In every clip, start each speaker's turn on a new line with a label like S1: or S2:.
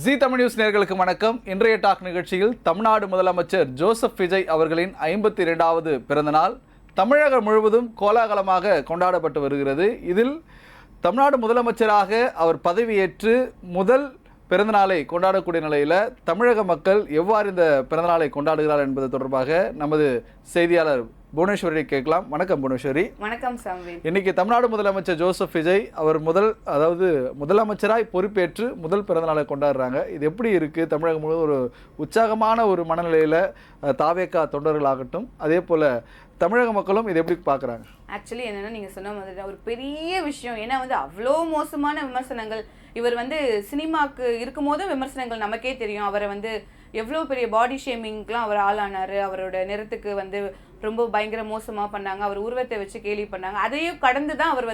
S1: G Tamil news நேயர்களுக்கு வணக்கம். இன்றைய டாக் நிகழ்ச்சியில் தமிழ்நாடு முதலமைச்சர் ஜோசப் விஜய் அவர்களின் 52வது பிறந்தநாள் தமிழகம் முழுவதும் கோலாகலமாக கொண்டாடப்பட்டு வருகிறது. இதில் தமிழ்நாடு முதலமைச்சராக அவர் பதவியேற்று முதல் பிறந்தநாளை கொண்டாடக்கூடிய நிலையில் தமிழக மக்கள் எவ்வாறு இந்த பிறந்தநாளை கொண்டாடுகிறார் என்பது தொடர்பாக நமது செய்தியாளர் புவனேஸ்வரி கேட்கலாம். வணக்கம் புவனேஸ்வரி.
S2: வணக்கம் சாமி.
S1: இன்னைக்கு தமிழ்நாடு முதலமைச்சர் ஜோசப் விஜய் அவர் முதலமைச்சராய் பொறுப்பேற்று முதல் பிறந்தநாளை கொண்டாடுறாங்க. இது எப்படி இருக்கு? தமிழகம் முழுவதும் ஒரு உற்சாகமான ஒரு மனநிலையில தாவேகா தொண்டர்களாகட்டும், அதே போல தமிழக மக்களும் இதை எப்படி பார்க்குறாங்க?
S2: ஆக்சுவலி என்னன்னா, நீங்கள் சொன்ன மாதிரி ஒரு பெரிய விஷயம். ஏன்னா அவ்வளோ மோசமான விமர்சனங்கள். இவர் சினிமாவுக்கு இருக்கும் போதும் விமர்சனங்கள் நமக்கே தெரியும். அவரை எவ்வளோ பெரிய பாடி ஷேமிங்க்கெலாம் அவர் ஆளானார். அவரோட நிறத்துக்கு ரொம்ப பயங்கர மோசமாக பண்ணாங்க. அவர் உருவத்தை வச்சு கேலி பண்ணாங்க. அதையும் கடந்து தான் அவர்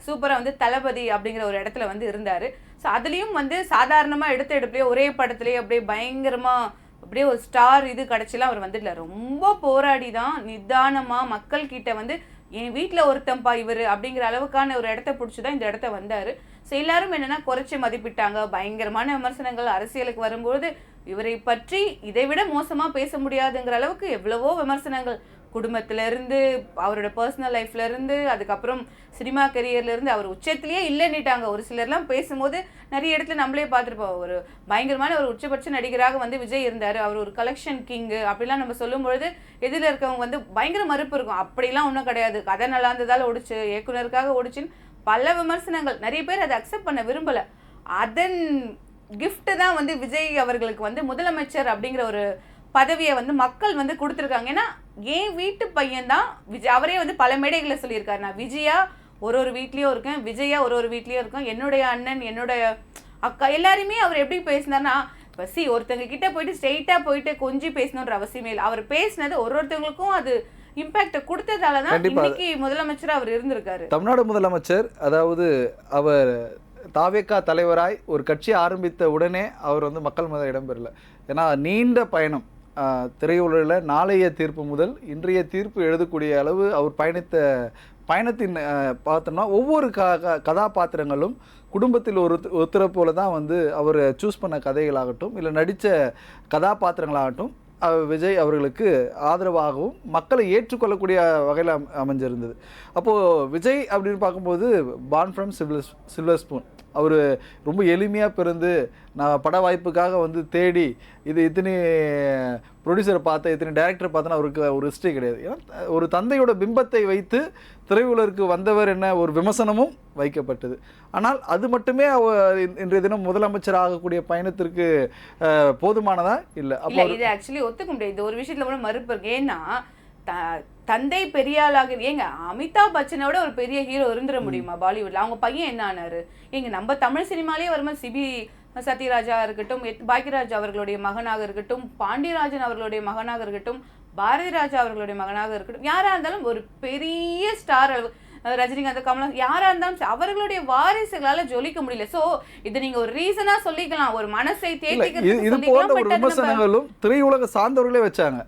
S2: சூப்பராக தளபதி அப்படிங்கிற ஒரு இடத்துல இருந்தார். ஸோ அதுலேயும் சாதாரணமாக எடுப்புலேயே ஒரே படத்துலேயே அப்படியே பயங்கரமாக அப்படியே ஒரு ஸ்டார் கிடச்சிலாம் அவர் வந்துடல. ரொம்ப போராடி தான் நிதானமாக மக்கள்கிட்ட என் வீட்டில் ஒருத்தம்பா இவர் அப்படிங்கிற அளவுக்கான ஒரு இடத்த பிடிச்சி தான் இந்த இடத்த வந்தார். ஸோ எல்லாரும் என்னென்னா குறைச்சி மதிப்பிட்டாங்க. பயங்கரமான விமர்சனங்கள். அரசியலுக்கு வரும்போது இவரை பற்றி இதை விட மோசமாக பேச முடியாதுங்கிற அளவுக்கு எவ்வளவோ விமர்சனங்கள். குடும்பத்திலேருந்து, அவரோட பர்சனல் லைஃப்லேருந்து, அதுக்கப்புறம் சினிமா கெரியர்லேருந்து அவர் உச்சத்திலேயே இல்லைன்னுட்டாங்க. ஒரு சிலர்லாம் பேசும்போது நிறைய இடத்துல நம்மளே பார்த்துருப்போம். ஒரு பயங்கரமான ஒரு உச்சபட்ச நடிகராக விஜய் இருந்தார். அவர் ஒரு கலெக்ஷன் கிங்கு அப்படிலாம் நம்ம சொல்லும்பொழுது எதில் இருக்கவங்க பயங்கர மறுப்பு இருக்கும். அப்படிலாம் ஒன்றும் கிடையாது, கதை நல்லா இருந்ததால் ஓடிச்சு, இயக்குனருக்காக ஓடிச்சுன்னு பல விமர்சனங்கள். நிறைய பேர் அதை அக்செப்ட் பண்ண விரும்பலை. அதன் கிஃப்ட் தான் விஜய் அவர்களுக்கு முதலமைச்சர் அப்படிங்கிற ஒரு பதவியை மக்கள் கொடுத்துருக்காங்க. ஏன்னா என் வீட்டு பையன் தான் விஜய். அவரே பல மேடைகளை சொல்லியிருக்காரு, நான் விஜயா ஒரு வீட்லேயும் இருக்கேன், விஜயா ஒரு வீட்லேயும் இருக்கேன், என்னுடைய அண்ணன், என்னுடைய அக்கா எல்லாருமே அவர் எப்படி பேசினார்னா, இப்போ ஒருத்தங்க கிட்ட போயிட்டு ஸ்ட்ரெயிட்டாக போயிட்டு கொஞ்சம் பேசணுன்ற அவசியமே இல்லை. அவர் பேசினது ஒருத்தவங்களுக்கும் அது இம்பாக்டை கொடுத்ததால தான் இன்னைக்கு முதலமைச்சர் அவர் இருந்திருக்காரு.
S1: தமிழ்நாடு முதலமைச்சர் அவர் தாவேகா தலைவராய் ஒரு கட்சி ஆரம்பித்த உடனே அவர் மக்கள் மத இடம்பெறல. ஏன்னா நீண்ட பயணம், திரையுலகில் நாளைய தீர்ப்பு முதல் இன்றைய தீர்ப்பு எழுதக்கூடிய அளவு அவர் பயணத்தின் பார்த்தோம்னா ஒவ்வொரு கதாபாத்திரங்களும் குடும்பத்தில் ஒருத்தரை போல தான் அவர் சூஸ் பண்ண கதைகளாகட்டும் இல்லை நடித்த கதாபாத்திரங்களாகட்டும் விஜய் அவர்களுக்கு ஆதரவாகவும் மக்களை ஏற்றுக்கொள்ளக்கூடிய வகையில் அமைஞ்சிருந்தது. அப்போது விஜய் அப்படின்னு பார்க்கும்போது பார்ன் ஃப்ரம் சில்வர் ஸ்பூன். அவர் ரொம்ப எளிமையாக பிறந்து நான் பட வாய்ப்புக்காக தேடி இத்தனை ப்ரொடியூசரை பார்த்தேன், இத்தனை டைரக்டரை பார்த்தேன்னா அவருக்கு ஒரு ஹிஸ்ட்ரி கிடையாது. ஏன்னா ஒரு தந்தையோட பிம்பத்தை வைத்து திரையுலகிற்கு வந்தவர் என்ன ஒரு விமர்சனமும் வைக்கப்பட்டது. ஆனால் அது மட்டுமே இன்றைய தினம் முதலமைச்சர் ஆகக்கூடிய பயணத்திற்கு போதுமானதா இல்லை.
S2: அப்போ இது ஆக்சுவலி ஒத்துக்க முடியாது. இது ஒரு விஷயத்துல கூட மறுப்பு இருக்கு. ஏன்னா தந்தை பெரிய ஆளாக ஏங்க அமிதாப் பச்சனோட ஒரு பெரிய ஹீரோ இருந்துட முடியுமா பாலிவுட்ல? அவங்க பையன் என்ன ஆனாரு? ஏங்க நம்ம தமிழ் சினிமாலேயே வரும்போது சிபி சத்யராஜா இருக்கட்டும், பாக்யராஜ் அவர்களுடைய மகனாக இருக்கட்டும், பாண்டியராஜன் அவர்களுடைய மகனாக இருக்கட்டும், பாரதி ராஜா அவர்களுடைய மகனாக இருக்கட்டும், யாரா இருந்தாலும் ஒரு பெரிய ஸ்டார், ரஜினிகாந்த், கமலம், யாரா இருந்தாலும் அவர்களுடைய வாரிசுகளால ஜொலிக்க முடியல. சோ இது நீங்க ஒரு ரீசனா சொல்லிக்கலாம், ஒரு மனசை
S1: தேத்திக்கிறதும் திரையுலக சார்ந்தவர்களே வச்சாங்க.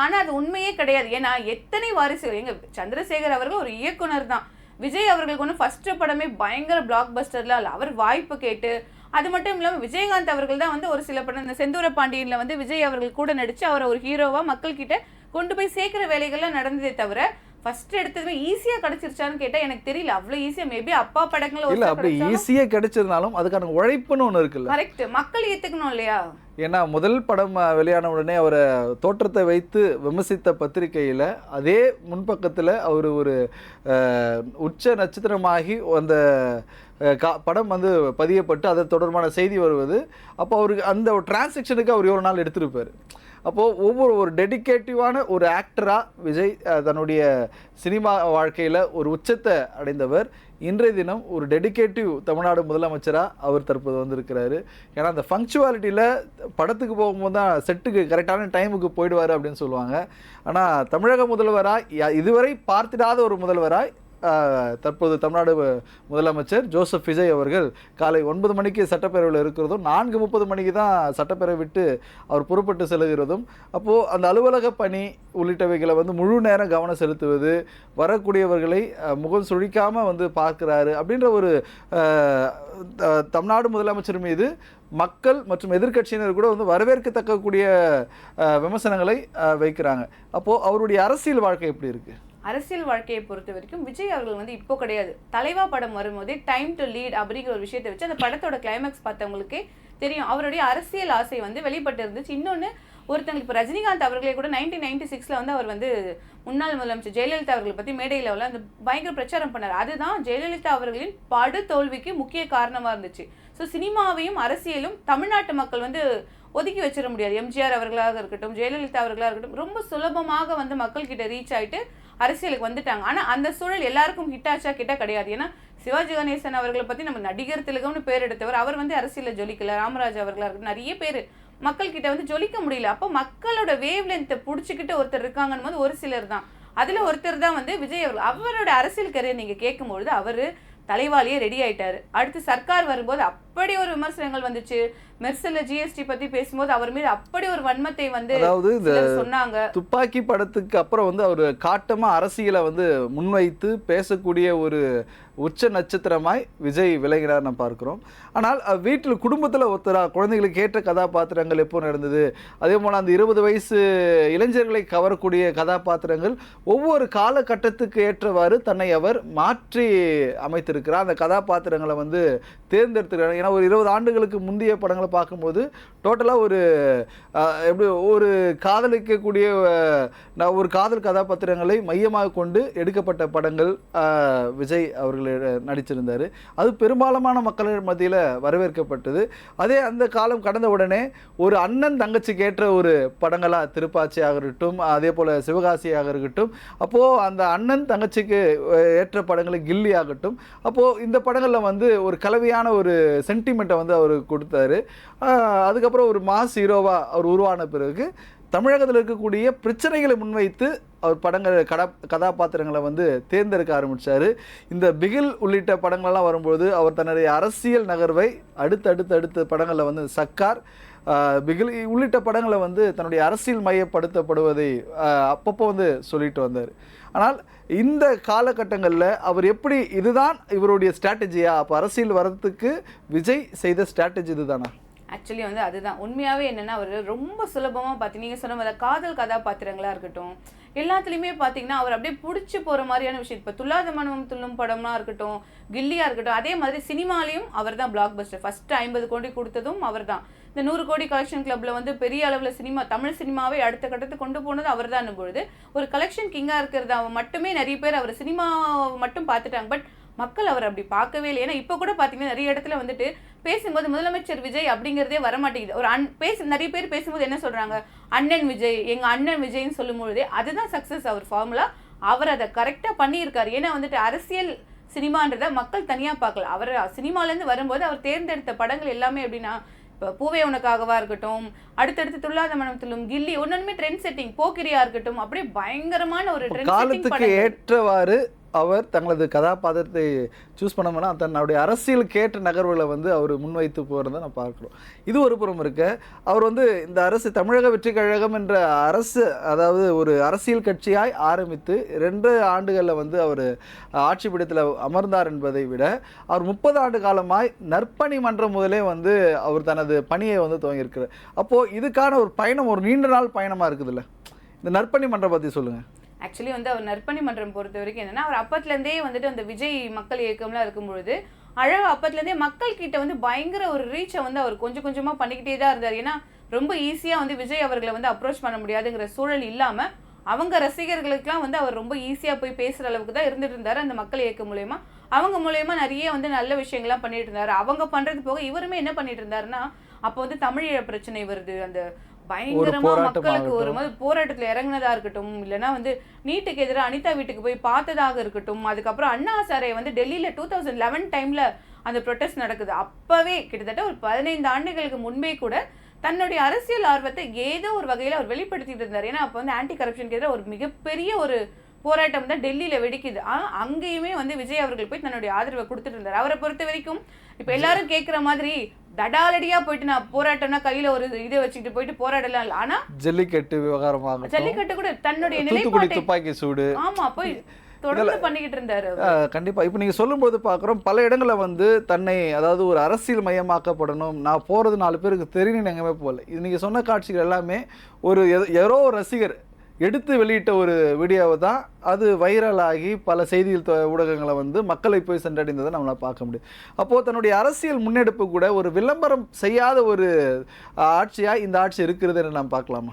S2: ஆனா அது உண்மையே கிடையாது. ஏன்னா எத்தனை வாரிசுகள். எங்க சந்திரசேகர் அவர்கள் ஒரு இயக்குனர் தான். விஜய் அவர்களுக்கு ஃபர்ஸ்ட் படமே பயங்கர பிளாக் பஸ்டர்ல அவர் வாய்ப்பு கேட்டு, அது மட்டும் இல்லாமல் விஜயகாந்த் அவர்கள் தான் ஒரு சில படம், இந்த செந்தூர பாண்டியன்ல விஜய் அவர்கள் கூட நடிச்சு அவரை ஒரு ஹீரோவா மக்கள் கிட்ட கொண்டு போய் சேர்க்கிற வேலைகள்லாம் நடந்ததே தவிர ஃபர்ஸ்ட் எடுத்ததுமே ஈஸியா கிடைச்சிருச்சான்னு கேட்டா எனக்கு தெரியல. அவ்வளவு ஈஸியா மேபி அப்பா படங்கள்
S1: இல்ல அப்படி ஈஸியா கிடைச்சிருந்தாலும் அதுக்கான உழைப்புன்னு ஒண்ணு இருக்குல்ல.
S2: கரெக்ட், மக்கள் ஏத்துக்கணும் இல்லையா?
S1: ஏன்னா முதல் படம் வெளியான உடனே அவரை தோற்றத்தை வைத்து விமர்சித்த பத்திரிகையில அதே முன்பக்கத்துல அவர் ஒரு உச்ச நட்சத்திரமாகி அந்த படம் பதியப்பட்டு அது தொடர்பான செய்தி வருவது. அப்போ அவருக்கு அந்த டிரான்சாக்ஷனுக்கு அவர் ஒரு நாள் எடுத்திருப்பார். அப்போது ஒரு டெடிகேட்டிவான ஒரு ஆக்டராக விஜய் தன்னுடைய சினிமா வாழ்க்கையில் ஒரு உச்சத்தை அடைந்தவர். இன்றைய தினம் ஒரு டெடிகேட்டிவ் தமிழ்நாடு முதலமைச்சராக அவர் தற்போது வந்திருக்கிறாரு. ஏன்னா அந்த ஃபங்க்சுவாலிட்டியில் படத்துக்கு போகும்போது தான் செட்டுக்கு கரெக்டான டைமுக்கு போயிடுவார் அப்படின்னு சொல்லுவாங்க. ஆனால் தமிழக முதல்வராக இதுவரை பார்த்திடாத ஒரு முதல்வராய் தற்போது தமிழ்நாடு முதலமைச்சர் ஜோசப் விஜய் அவர்கள் காலை 9 மணிக்கு சட்டப்பேரவையில் இருக்கிறதும் 4:30 மணிக்கு தான் சட்டப்பேரவை விட்டு அவர் புறப்பட்டு செல்கிறதும், அப்போது அந்த அலுவலக பணி உள்ளிட்டவைகளை வந்து முழு நேரம் கவனம் செலுத்துவது, வரக்கூடியவர்களை முகம் சுழிக்காமல் வந்து பார்க்குறாரு அப்படின்ற ஒரு தமிழ்நாடு முதலமைச்சர் மீது மக்கள் மற்றும் எதிர்க்கட்சியினர் கூட வந்து வரவேற்கத்தக்கக்கூடிய விமர்சனங்களை வைக்கிறாங்க. அப்போது அவருடைய அரசியல் வாழ்க்கை எப்படி இருக்குது?
S2: அரசியல் வாழ்க்கையை பொறுத்த வரைக்கும் விஜய் அவர்கள் வந்து இப்போ கிடையாது, தலைவா படம் வரும்போதே டைம் டு லீட் அப்படிங்கிற ஒரு விஷயத்தை வச்சு அந்த படத்தோட கிளைமேக்ஸ் பார்த்தவங்களுக்கே தெரியும் அவருடைய அரசியல் ஆசை வந்து வெளிப்பட்டு இருந்துச்சு. இன்னொன்று, ஒருத்தங்களுக்கு இப்போ ரஜினிகாந்த் அவர்களே கூட 1996 வந்து அவர் வந்து முன்னாள் முதலமைச்சர் ஜெயலலிதா அவர்களை பற்றி மேடையில் அந்த பயங்கர பிரச்சாரம் பண்ணார். அதுதான் ஜெயலலிதா அவர்களின் படு தோல்விக்கு முக்கிய காரணமாக இருந்துச்சு. ஸோ சினிமாவையும் அரசியலும் தமிழ்நாட்டு மக்கள் வந்து ஒதுக்கி வச்சிட முடியாது. எம்ஜிஆர் அவர்களாக இருக்கட்டும், ஜெயலலிதா அவர்களாக இருக்கட்டும், ரொம்ப சுலபமாக வந்து மக்கள்கிட்ட ரீச் ஆகிட்டு அரசியலுக்கு வந்துட்டாங்க. ஆனால் அந்த சூழல் எல்லாருக்கும் ஹிட் ஆச்சா கிட்ட கிடையாது. ஏன்னா சிவாஜி கணேசன் அவர்களை பற்றி நம்ம நடிகர் திலகம்னு பேர் எடுத்தவர், அவர் வந்து அரசியலில் ஜொலிக்கல. ராமராஜ் அவர்களாக இருக்கட்டும், நிறைய பேர் மக்கள்கிட்ட வந்து ஜொலிக்க முடியல. அப்போ மக்களோட வேவ் லென்த்தை பிடிச்சிக்கிட்டு ஒருத்தர் இருக்காங்கன்னு போது ஒரு சிலர் தான். அதில் ஒருத்தர் தான் வந்து விஜய் அவர்கள். அவரோட அரசியல் கரியர் நீங்கள் கேட்கும்பொழுது அவர் தலைவாளியே ரெடி ஆயிட்டாரு. அடுத்து சர்க்கார் வரும்போது அப்படி ஒரு விமர்சனங்கள் வந்துச்சு. மெர்சல்ல ஜிஎஸ்டி பத்தி பேசும்போது அவர் மீது அப்படி ஒரு வன்மத்தை வந்து சொன்னாங்க.
S1: துப்பாக்கி படத்துக்கு அப்புறம் வந்து அவர் காட்டமா அரசியலை வந்து முன்வைத்து பேசக்கூடிய ஒரு உச்ச நட்சத்திரமாய் விஜய் விளங்கினார் நம்ம பார்க்கிறோம். ஆனால் வீட்டில் குடும்பத்தில் ஒருத்தரா குழந்தைகளுக்கு ஏற்ற கதாபாத்திரங்கள் எப்போ நடந்தது, அதே போல் அந்த 20 வயசு இளைஞர்களை கவரக்கூடிய கதாபாத்திரங்கள் ஒவ்வொரு காலகட்டத்துக்கு ஏற்றவாறு தன்னை அவர் மாற்றி அமைத்திருக்கிறார். அந்த கதாபாத்திரங்களை வந்து தேர்ந்தெடுத்துக்கிறார். ஏன்னா ஒரு 20 ஆண்டுகளுக்கு முந்தைய படங்களை பார்க்கும்போது டோட்டலாக ஒரு எப்படி ஒரு காதலிக்கக்கூடிய ஒரு காதல் கதாபாத்திரங்களை மையமாக கொண்டு எடுக்கப்பட்ட படங்கள் விஜய் அவர்கள் நடிச்சிருந்தார். அது பெரும்பாலான மக்கள் மத்தியில் வரவேற்கப்பட்டது. அதே அந்த காலம் கடந்த உடனே ஒரு அண்ணன் தங்கச்சிக்கு ஏற்ற ஒரு படங்களாக திருப்பாச்சியாக இருக்கட்டும், அதே போல் சிவகாசியாக இருக்கட்டும், அப்போது அந்த அண்ணன் தங்கச்சிக்கு ஏற்ற படங்களை கில்லி ஆகட்டும், அப்போது இந்த படங்களில் வந்து ஒரு கலவையான ஒரு சென்டிமெண்ட்டை வந்து அவர் கொடுத்தாரு. அதுக்கப்புறம் ஒரு மாஸ் ஹீரோவாக அவர் உருவான பிறகு தமிழகத்தில் இருக்கக்கூடிய பிரச்சனைகளை முன்வைத்து அவர் படங்கள் கதாபாத்திரங்களை வந்து தேர்ந்தெடுக்க ஆரம்பித்தார். இந்த பிகில் உள்ளிட்ட படங்கள்லாம் வரும்போது அவர் தன்னுடைய அரசியல் நகர்வை அடுத்த படங்களில் வந்து சர்க்கார், பிகில் உள்ளிட்ட படங்களை வந்து தன்னுடைய அரசியல் மையப்படுத்தப்படுவதை அப்பப்போ வந்து சொல்லிட்டு வந்தார். ஆனால் இந்த காலகட்டங்களில் அவர் எப்படி, இதுதான் இவருடைய ஸ்ட்ராட்டஜியா? அப்போ அரசியல் வரத்துக்கு விஜய் செய்த ஸ்ட்ராட்டஜி இதுதானா?
S2: ஆக்சுவலி வந்து அதுதான் உண்மையாகவே என்னென்னா, அவர் ரொம்ப சுலபமாக பார்த்து நீங்கள் சொன்ன மாதிரி காதல் கதாபாத்திரங்களாக இருக்கட்டும், எல்லாத்துலேயுமே பார்த்தீங்கன்னா அவர் அப்படியே பிடிச்சி போகிற மாதிரியான விஷயம். இப்போ துல்லாத மனமும் துள்ளும் படம்லாம் இருக்கட்டும், கில்லியாக இருக்கட்டும், அதே மாதிரி சினிமாலையும் அவர் தான் பிளாக் பஸ்டர். ஃபஸ்ட்டு 50 கோடி கொடுத்ததும் அவர் தான். இந்த 100 கோடி கலெக்ஷன் கிளப்பில் வந்து பெரிய அளவில் சினிமா, தமிழ் சினிமாவை அடுத்த கட்டத்துக்கு கொண்டு போனது அவர் தான். பொழுது ஒரு கலெக்ஷன் கிங்காக இருக்கிறது அவன் மட்டுமே நிறைய பேர் அவர் சினிமா மட்டும் பார்த்துட்டாங்க. பட் மக்கள் அவர் அப்படி பார்க்கவே இல்லை. ஏன்னா இப்போ கூட பார்த்தீங்கன்னா நிறைய இடத்துல வந்துட்டு பேசும்போது முதலமைச்சர் விஜய் அப்படிங்கிறதே வரமாட்டேங்குது. ஒரு நிறைய பேர் பேசும்போது என்ன சொல்கிறாங்க, அண்ணன் விஜய், எங்கள் அண்ணன் விஜய்ன்னு சொல்லும்பொழுதே அதுதான் சக்ஸஸ். அவர் ஃபார்முலா, அவர் அதை கரெக்டாக பண்ணியிருக்காரு. ஏன்னா வந்துட்டு அரசியல் சினிமான்றதை மக்கள் தனியாக பார்க்கல. அவர் சினிமாலேருந்து வரும்போது அவர் தேர்ந்தெடுத்த படங்கள் எல்லாமே எப்படின்னா, இப்போ பூவே உனக்காகவா இருக்கட்டும், அடுத்தடுத்து துல்லாத மனத்திலும், கில்லி, ஒன்னொன்னுமே ட்ரெண்ட் செட்டிங், போக்கிரியா இருக்கட்டும், அப்படியே பயங்கரமான ஒரு ட்ரெண்ட் செட்டிங்
S1: காலத்துக்கு ஏற்றவாறு அவர் தங்களது கதாபாத்திரத்தை சூஸ் பண்ணோம்னா தன்னுடைய அரசியலுக்கு ஏற்ற நகர்வுகளை வந்து அவர் முன்வைத்து போகிறத நான் பார்க்குறோம். இது ஒரு புறம் இருக்க, அவர் வந்து இந்த அரசு தமிழக வெற்றி கழகம் என்ற அரசு, அதாவது ஒரு அரசியல் கட்சியாய் ஆரம்பித்து 2 ஆண்டுகளில் வந்து அவர் ஆட்சி பீடத்தில் அமர்ந்தார் என்பதை விட அவர் 30 ஆண்டு காலமாய் நற்பணி மன்றம் முதலே வந்து அவர் தனது பணியை வந்து துவங்கியிருக்கிறார். அப்போது இதுக்கான ஒரு பயணம் ஒரு நீண்ட நாள் பயணமாக இருக்குதுல்ல, இந்த நற்பணி மன்றம் பற்றி சொல்லுங்கள்.
S2: ஆக்சுவலி வந்து அவர் நற்பணி மன்றம் பொறுத்த வரைக்கும் என்னன்னா, அவர் அப்பத்துலேருந்தே வந்துட்டு அந்த விஜய் மக்கள் இயக்கம்லாம் இருக்கும்பொழுது அழகாக அப்பத்துலேருந்தே மக்கள் கிட்ட வந்து பயங்கர ஒரு ரீச்சை வந்து அவர் கொஞ்சம் கொஞ்சமாக பண்ணிக்கிட்டே தான் இருந்தார். ஏன்னா ரொம்ப ஈஸியாக வந்து விஜய் அவர்களை வந்து அப்ரோச் பண்ண முடியாதுங்கிற சூழல் இல்லாமல் அவங்க ரசிகர்களுக்கெல்லாம் வந்து அவர் ரொம்ப ஈஸியாக போய் பேசுகிற அளவுக்கு தான் இருந்துட்டு இருந்தார். அந்த மக்கள் இயக்கம் மூலயமா அவங்க மூலயமா நிறைய வந்து நல்ல விஷயங்கள்லாம் பண்ணிட்டு இருந்தார். அவங்க பண்ணுறது போக இவருமே என்ன பண்ணிட்டு இருந்தாருன்னா, அப்போ வந்து தமிழீழ பிரச்சனை வருது, அந்த பயங்கரமா மக்களுக்கு ஒரு மாதிரி போராட்டத்தில் இறங்கினதா இருக்கட்டும், இல்லைன்னா வந்து நீட்டுக்கு எதிராக அனிதா வீட்டுக்கு போய் பார்த்ததாக இருக்கட்டும், அதுக்கப்புறம் அண்ணா சாரை வந்து டெல்லியில் 2011 டைம்ல அந்த ப்ரொட்டஸ்ட் நடக்குது. அப்பவே கிட்டத்தட்ட ஒரு 15 ஆண்டுகளுக்கு முன்பே கூட தன்னுடைய அரசியல் ஆர்வத்தை ஏதோ ஒரு வகையில் அவர் வெளிப்படுத்திட்டு இருந்தார். ஏன்னா அப்போ வந்து ஆன்டி கரப்ஷனுக்கு எதிராக ஒரு மிகப்பெரிய ஒரு போராட்டம் தான் டெல்லியில வெடிக்குது. அங்கேயுமே வந்து விஜய் அவர்கள் போய் தன்னுடைய ஆதரவை கொடுத்துட்டு இருந்தார். அவரை பொறுத்த வரைக்கும் இப்ப எல்லாரும் கேட்கிற மாதிரி தடாலடியா போயிட்டு நான் போராட்டம்னா கையில ஒரு இதை வச்சுக்கிட்டு போயிட்டு போராடலாம் இல்ல. ஆனா
S1: ஜல்லிக்கட்டு விவகாரமாக,
S2: ஜல்லிக்கட்டு கூட தன்னுடைய
S1: தூத்துக்குடி
S2: நிலைப்பாட்டை
S1: துப்பாக்கி சூடு,
S2: ஆமா போய் தொடர்ந்து பண்ணிக்கிட்டு இருந்தாரு.
S1: கண்டிப்பா. இப்போ நீங்க சொல்லும்போது பார்க்குறோம் பல இடங்கள்ல வந்து தன்னை அதாவது ஒரு அரசியல் மயமாக்கப்படணும், நான் போறது 4 பேருக்கு தெரியணும்னு எங்கேயுமே போகல. இது நீங்க சொன்ன காட்சிகள் எல்லாமே ஒரு யாரோ ஒரு ரசிகர் எடுத்து வெளியிட்ட ஒரு வீடியோவை தான் அது வைரலாகி பல செய்திகள் ஊடகங்களை வந்து மக்களை போய் சென்றடைந்ததை நம்மளால் பார்க்க முடியும். அப்போது தன்னுடைய அரசியல் முன்னெடுப்பு கூட ஒரு விளம்பரம் செய்யாத ஒரு ஆட்சியாக இந்த ஆட்சி இருக்கிறது என்று நாம் பார்க்கலாமா?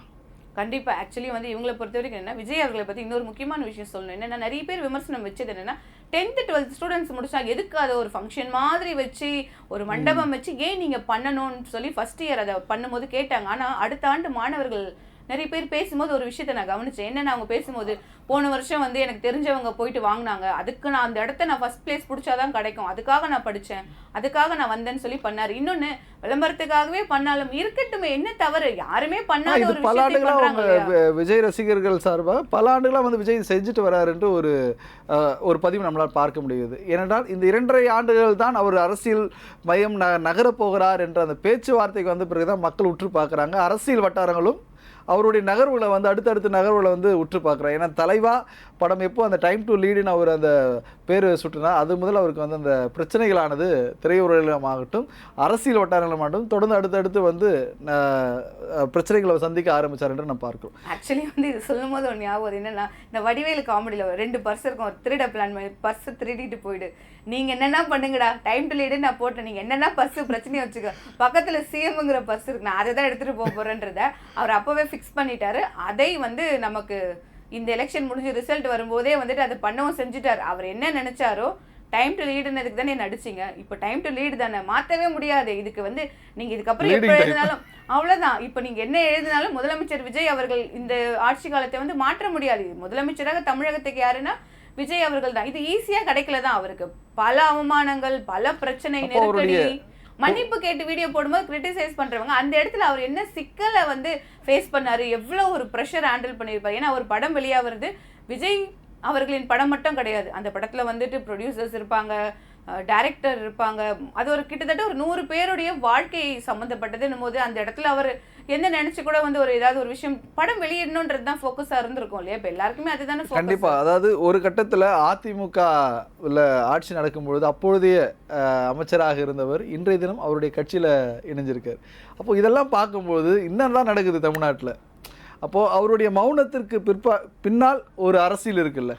S2: கண்டிப்பா. ஆக்சுவலி வந்து இவங்களை பொறுத்த வரைக்கும் என்ன, விஜய் அவர்களை பத்தி இன்னொரு முக்கியமான விஷயம் சொல்லணும். என்னன்னா நிறைய பேர் விமர்சனம் வச்சது என்னன்னா 10th 12th ஸ்டூடெண்ட்ஸ் முடிச்சா எதுக்கு அதை ஒரு ஃபங்க்ஷன் மாதிரி வச்சு ஒரு மண்டபம் வச்சு ஏன் நீங்க பண்ணணும்னு சொல்லி ஃபர்ஸ்ட் இயர் அதை பண்ணும்போது கேட்டாங்க. ஆனா அடுத்த ஆண்டு மாணவர்கள் நிறைய பேர் பேசும்போது ஒரு விஷயத்த நான் கவனிச்சேன். என்னன்னா அவங்க பேசும்போது போன வருஷம் வந்து எனக்கு தெரிஞ்சவங்க போயிட்டு வாங்கினாங்க, அதுக்கு நான் அந்த இடத்த நான் ஃபர்ஸ்ட் பிளேஸ் பிடிச்சாதான் கிடைக்கும், அதுக்காக நான் படித்தேன், அதுக்காக நான் வந்தேன்னு சொல்லி பண்ணாரு. இன்னொன்னு விளம்பரத்துக்காகவே பண்ணாலும் இருக்கட்டுமே, என்ன தவறு, யாருமே பண்ணாத ஒரு
S1: பல ஆண்டுகளா விஜய் ரசிகர்கள் சார்பாக பல ஆண்டுகளா வந்து விஜய் செஞ்சுட்டு வராருன்ட்டு ஒரு பதிவு நம்மளால் பார்க்க முடியுது. ஏனென்றால் இந்த 2.5 ஆண்டுகள் தான் அவர் அரசியல் மையம் நகரப் போகிறார் என்ற அந்த பேச்சுவார்த்தைக்கு வந்த பிறகுதான் மக்கள் உற்று பார்க்குறாங்க. அரசியல் வட்டாரங்களும் அவருடைய நகர்வுகளை வந்து அடுத்தடுத்த நகர்வுகளை வந்து உற்று பார்க்குறாரு. ஏன்னா தலைவா படம் எப்போ அந்த டைம் டு லீடுன்னு அவர் அந்த பேர் சுட்டுனா அது முதல் அவருக்கு வந்து அந்த பிரச்சனைகளானது திரையுலகமாகட்டும் அரசியல் வட்டாரங்களுமாகட்டும் தொடர்ந்து அடுத்தடுத்து வந்து பிரச்சனைகளை சந்திக்க ஆரம்பித்தார் என்று நம்ம பார்க்கிறோம்.
S2: ஆக்சுவலி வந்து இது சொல்லும் போது ஒரு ஞாபகம் என்னன்னா, இந்த வடிவேலு காமெடியில் 2 பர்ஸ் இருக்கும், ஒரு திருட பிளான் பண்ணி பர்ஸை திருடிட்டு போயிடு, நீங்கள் என்னென்ன பண்ணுங்கடா, டைம் டு லீடு நான் போட்டேன், நீங்கள் என்னென்ன பர்ஸு பிரச்சனையை வச்சுக்க, பக்கத்தில் சிஎம்ங்கிற பர்ஸ் இருக்கு, நான் அதை தான் எடுத்துகிட்டு போக போகிறேன்றத அவர் அப்போவே ஃபிக்ஸ் பண்ணிட்டாரு. அதை வந்து நமக்கு இந்த எலெக்ஷன் முடிஞ்சு ரிசல்ட் வரும்போதே வந்துட்டு அதை பண்ணவும் செஞ்சுட்டார். அவர் என்ன நினைச்சாரோ, டைம் டு லீடுனதுக்கு தானே நடிச்சிங்க, இப்போ டைம் டு லீடு தானே, மாற்றவே முடியாது. இதுக்கு வந்து நீங்கள் இதுக்கப்புறம் எப்போ எழுதினாலும் அவ்வளோதான். இப்போ நீங்கள் என்ன எழுதினாலும் முதலமைச்சர் விஜய் அவர்கள் இந்த ஆட்சி காலத்தை வந்து மாற்ற முடியாது. முதலமைச்சராக தமிழகத்துக்கு யாருன்னா விஜய் அவர்கள் தான். இது ஈஸியாக கிடைக்கல தான் அவருக்கு. பல அவமானங்கள், பல பிரச்சனை, நெருக்கடி, மன்னிப்பு கேட்டு வீடியோ போடும்போது கிரிட்டிசைஸ் பண்றவங்க அந்த இடத்துல அவர் என்ன சிக்கலை வந்து ஃபேஸ் பண்ணாரு, எவ்வளோ ஒரு ப்ரெஷர் ஹேண்டில் பண்ணியிருப்பாரு. ஏன்னா ஒரு படம் வெளியாகிறது விஜய் அவர்களின் படம் மட்டும் கிடையாது. அந்த படத்துல வந்துட்டு ப்ரொடியூசர்ஸ் இருப்பாங்க, டைரக்டர் இருப்பாங்க, அது ஒரு கிட்டத்தட்ட ஒரு 100 பேருடைய வாழ்க்கை சம்மந்தப்பட்டதுன்னும் போது அந்த இடத்துல அவர் என்ன நினைச்சு கூட வந்து ஒரு ஏதாவது ஒரு விஷயம் படம் வெளியிடணுன்றது தான் ஃபோக்கஸாக இருந்திருக்கும் இல்லையா? இப்போ எல்லாருக்குமே அதுதானே
S1: கண்டிப்பா. அதாவது ஒரு கட்டத்தில் அதிமுக ஆட்சி நடக்கும்பொழுது அப்பொழுதைய அமைச்சராக இருந்தவர் இன்றைய தினம் அவருடைய கட்சியில் இணைஞ்சிருக்கார். அப்போ இதெல்லாம் பார்க்கும்போது இன்னும் நடக்குது தமிழ்நாட்டில். அப்போது அவருடைய மௌனத்திற்கு பின்னால் ஒரு அரசியல் இருக்குல்ல.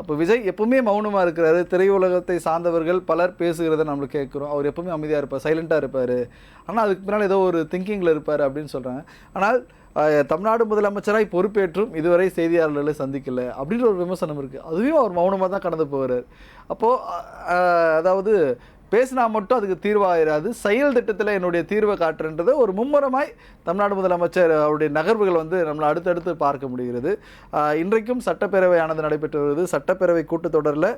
S1: அப்போ விஜய் எப்பவுமே மௌனமாக இருக்கிறாரு. திரையுலகத்தை சார்ந்தவர்கள் பலர் பேசுகிறத நம்ம கேட்குறோம். அவர் எப்பவுமே அமைதியாக இருப்பார், சைலண்ட்டாக இருப்பார். ஆனால் அதுக்கு பின்னால் ஏதோ ஒரு திங்கிங்கில் இருப்பார் அப்படின்னு சொல்கிறாங்க. ஆனால் தமிழ்நாடு முதலமைச்சராக பொறுப்பேற்றும் இதுவரை செய்தியாளர்களை சந்திக்கலை அப்படின்ற ஒரு விமர்சனம் இருக்குது. அதுவும் அவர் மௌனமாக தான் கடந்து போகிறார். அப்போது அதாவது பேசினா மட்டும் அதுக்கு தீர்வாயிராது, செயல் திட்டத்தில் என்னுடைய தீர்வை காட்டுறன்றது ஒரு மும்முரமாய் தமிழ்நாடு முதலமைச்சர் அவருடைய நகர்வுகள் வந்து நம்மளை அடுத்தடுத்து பார்க்க முடிகிறது. இன்றைக்கும் சட்டப்பேரவையானது நடைபெற்று வருது. சட்டப்பேரவை கூட்டத்தொடரில்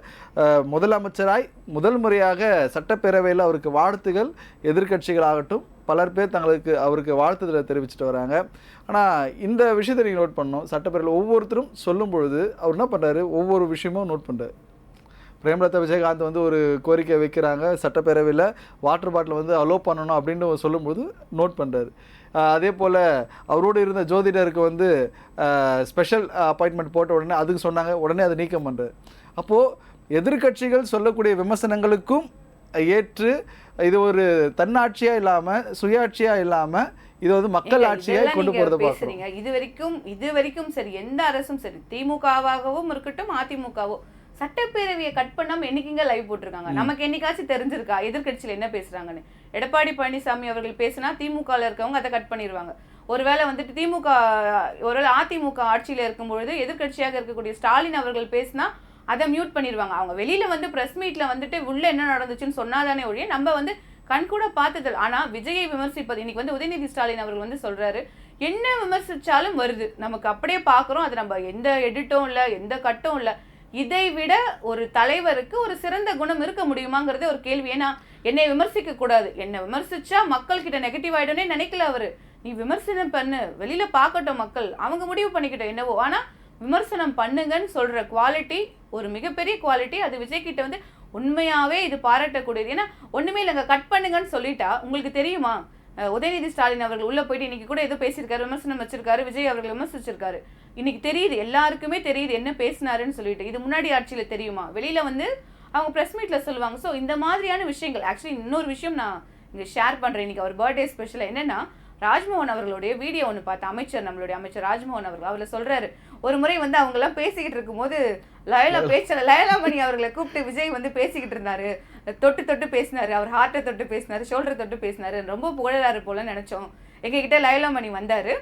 S1: முதலமைச்சராய் முதல் முறையாக சட்டப்பேரவையில் அவருக்கு வாழ்த்துகள் எதிர்க்கட்சிகளாகட்டும் பலர் பேர் அவருக்கு வாழ்த்துதலை தெரிவிச்சுட்டு வராங்க. ஆனால் இந்த விஷயத்தை நீங்கள் நோட் பண்ணணும். சட்டப்பேரவையில் ஒவ்வொருத்தரும் சொல்லும் பொழுது அவர் என்ன பண்ணுறாரு, ஒவ்வொரு விஷயமும் நோட் பண்ணுறாரு. பிரேமலதா விஜயகாந்த் வந்து ஒரு கோரிக்கை வைக்கிறாங்க, சட்டப்பேரவையில் வாட்டர் பாட்டில் வந்து அலோவ் பண்ணணும் அப்படின்னு சொல்லும்போது நோட் பண்ணுறாரு. அதே போல் அவரோடு இருந்த ஜோதிடருக்கு வந்து ஸ்பெஷல் அப்பாயின்மெண்ட் போட்ட உடனே அதுக்கு சொன்னாங்க, உடனே அதை நீக்கம் பண்ணுறாரு. அப்போது எதிர்கட்சிகள் சொல்லக்கூடிய விமர்சனங்களுக்கும் ஏற்று இது ஒரு தன்னாட்சியாக இல்லாமல் சுயாட்சியாக இல்லாமல் இது வந்து மக்கள் ஆட்சியை கொண்டு போறத பாக்குறீங்க.
S2: இது வரைக்கும் சரி, எந்த அரசும் சரி, திமுகவாகவும் இருக்கட்டும் அதிமுகவோ சட்டப்பேரவையை கட் பண்ணாம என்னைக்குங்க லைவ் போட்டிருக்காங்க? நமக்கு என்னைக்காச்சும் தெரிஞ்சிருக்கா எதிர்கட்சியில என்ன பேசுறாங்கன்னு? எடப்பாடி பழனிசாமி அவர்கள் பேசினா திமுகல இருக்கவங்க அதை கட் பண்ணிடுவாங்க. ஒருவேளை வந்துட்டு ஒருவேளை அதிமுக ஆட்சியில இருக்கும்பொழுது எதிர்கட்சியாக இருக்கக்கூடிய ஸ்டாலின் அவர்கள் பேசினா அதை மியூட் பண்ணிடுவாங்க. அவங்க வெளியில வந்து பிரஸ் மீட்ல வந்துட்டு உள்ள என்ன நடந்துச்சுன்னு சொன்னாதானே ஒழிய நம்ம வந்து கண்கூட பார்த்ததில். ஆனா விஜயை விமர்சிப்பது இன்னைக்கு வந்து உதயநிதி ஸ்டாலின் அவர்கள் வந்து சொல்றாரு, என்ன விமர்சிச்சாலும் வருது, நமக்கு அப்படியே பாக்குறோம், அது நம்ம எந்த எடிட்டும் இல்லை, எந்த கட்டும் இல்லை. இதை விட ஒரு தலைவருக்கு ஒரு சிறந்த குணம் இருக்க முடியுமாங்கிறது ஒரு கேள்வி. ஏன்னா என்னை விமர்சிக்க கூடாது, என்னை விமர்சிச்சா மக்கள் கிட்ட நெகட்டிவ் ஆயிடும்னே நினைக்கல அவரு. நீ விமர்சனம் பண்ணு, வெளியில பார்க்கட்டும் மக்கள், அவங்க முடிவு பண்ணிக்கிட்டோம் என்னவோ. ஆனா விமர்சனம் பண்ணுங்கன்னு சொல்ற குவாலிட்டி ஒரு மிகப்பெரிய குவாலிட்டி. அது விஜய் கிட்ட வந்து உண்மையாவே இது பாராட்டக்கூடியது. ஏன்னா ஒண்ணுமே இல்லைங்க, கட் பண்ணுங்கன்னு சொல்லிட்டா உங்களுக்கு தெரியுமா? உதயநிதி ஸ்டாலின் அவர்கள் உள்ள போயிட்டு இன்னைக்கு கூட ஏதோ பேசியிருக்காரு, விமர்சனம் வச்சிருக்காரு, விஜய் அவர்கள் விமர்சிச்சிருக்காரு. இன்னைக்கு தெரியுது, எல்லாருக்குமே தெரியுது என்ன பேசினாருன்னு சொல்லிட்டு. இது முன்னாடி ஆட்சியில தெரியுமா? வெளியில வந்து அவங்க பிரஸ் மீட்ல சொல்லுவாங்க. ஸோ இந்த மாதிரியான விஷயங்கள். ஆக்சுவலி இன்னொரு விஷயம் நான் இங்க ஷேர் பண்றேன். இன்னைக்கு அவர் பர்த்டே ஸ்பெஷல் என்னன்னா, ராஜ்மோகன் அவர்களுடைய வீடியோ ஒன்று பார்த்து அமைச்சர், நம்மளுடைய அமைச்சர் ராஜ்மோகன் அவர்கள் அவர்ல சொல்றாரு, ஒரு முறை வந்து அவங்க எல்லாம் பேசிக்கிட்டு இருக்கும்போது லயலா மணி அவர்களை கூப்பிட்டு விஜய் வந்து பேசிக்கிட்டு இருந்தாரு, தொட்டு தொட்டு பேசினாரு, அவர் ஹார்ட்டை தொட்டு பேசினாரு, ஷோல்டர் தொட்டு பேசினாரு, ரொம்ப புகழாரு போல நினைச்சோம். எங்ககிட்ட லயலா மணி வந்தாரு,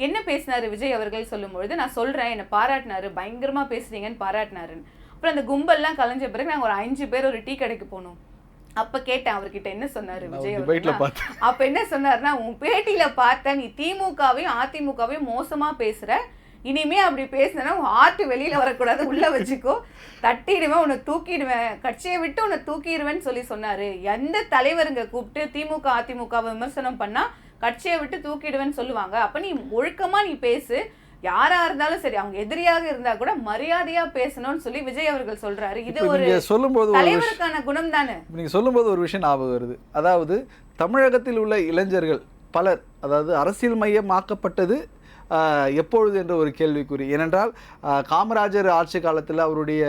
S2: என்ன பேசினாரு விஜய் அவர்கள் சொல்லும்பொழுது நான் சொல்றேன், என்னை பாராட்டினாரு, பயங்கரமா பேசுறீங்கன்னு பாராட்டினாருன்னு. அப்புறம் அந்த கும்பல்லாம் கலைஞ்ச பிறகு நாங்கள் ஒரு 5 பேர் ஒரு டீ கடைக்கு போனோம். அப்ப கேட்டேன் அவர்கிட்ட என்ன சொன்னாரு விஜய் அவர்கள். அப்ப என்ன சொன்னாருன்னா, உன் பேட்டியில பார்த்த நீ திமுகவையும் அதிமுகவையும் மோசமா பேசுற, இனிமே அப்படி பேசினா உன் ஆர்ட் வெளியில வரக்கூடாது, உள்ள வச்சுக்கோ, தட்டிடுவேன், உன்னை தூக்கிடுவேன், கட்சியை விட்டு உன்னை தூக்கிடுவேன்னு சொல்லி சொன்னாரு. எந்த தலைவருங்க கூப்பிட்டு திமுக அதிமுக விமர்சனம் பண்ணா கட்சியை விட்டு தூக்கிடுவேன்னு சொல்லுவாங்க. அப்ப நீ ஒழுக்கமா நீ பேசு, யாரா இருந்தாலும் சரி, அவங்க எதிரியாக இருந்தா கூட மரியாதையா பேசணும்னு சொல்லி விஜய் அவர்கள் சொல்றாரு. இது ஒரு தலைவருக்கான குணம் தானே.
S1: நீங்க சொல்லும்போது ஒரு விஷயம் ஞாபகம் வருது. அதாவது தமிழகத்தில் உள்ள இளைஞர்கள் பலர், அதாவது அரசியல் மையமாக்கப்பட்டது எப்பொழுது என்ற ஒரு கேள்விக்குறி. ஏனென்றால் காமராஜர் ஆட்சி காலத்தில் அவருடைய